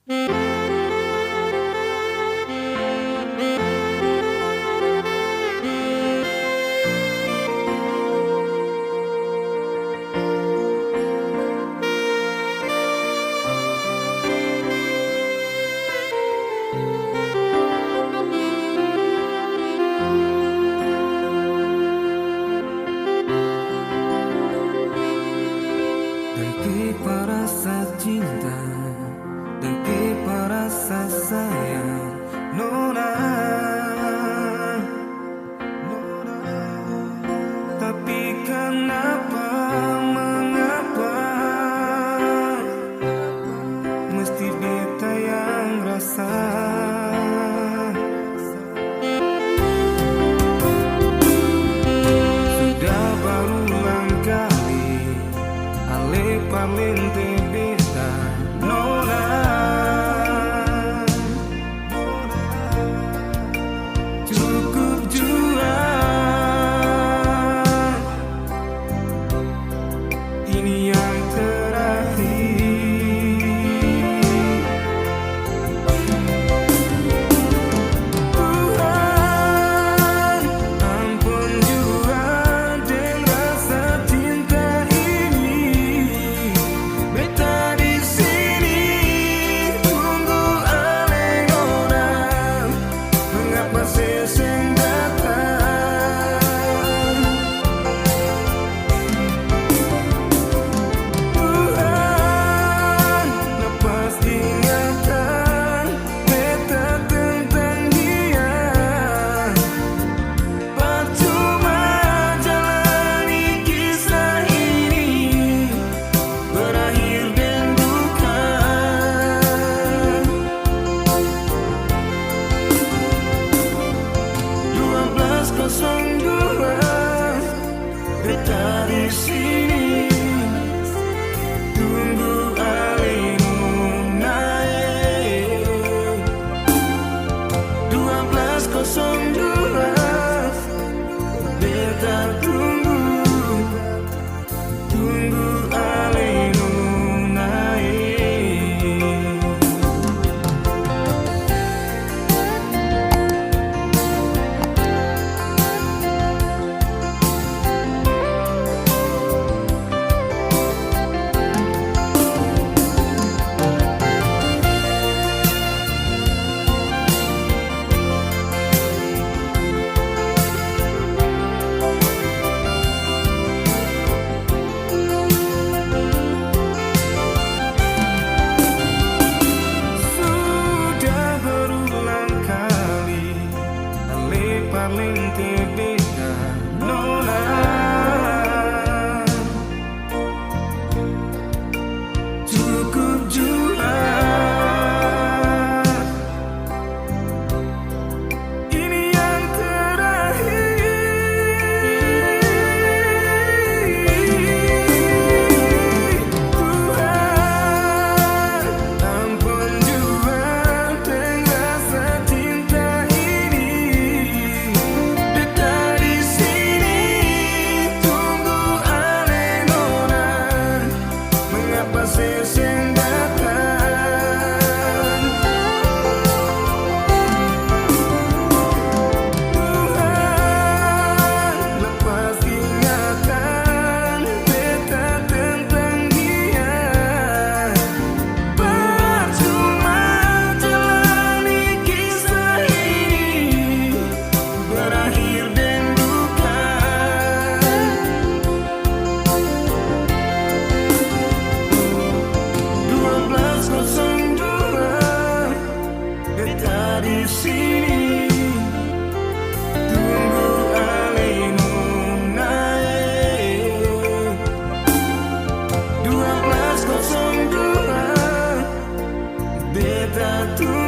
Dengki rasa cinta, dengki rasa sayang, Nona. Tapi kenapa, mengapa mesti beta yang rasa? Sudah berulang kali ale pamente beta, Nona. Cukup jua, ini yang terakhir. Tuhan, ampun jua dengan rasa cinta ini. Beta di sini tunggu ale orang, mengapa seseng datang? Tuhan, lepas ingatan beta tentang dia. Percuma jalani kisah ini, berakhir dengan duka. 12.02 beta di sini tunggu alemu naik. 12.02 beta tunggu alemu naik. Sudah berulang kali ale pamente beta, Nona. Cukup jua, ini yang terakhir. Tuhan, ampun jua dengan rasa cinta ini. Beta di sini tunggu ale Nona, mengapa seseng datang? Tuhan, lepas ingatan beta tentang dia. Percuma jalani kisah ini, berakhir dengan duka. 12.02 beta di sini tunggu alemu naik. 12.02 beta tunggu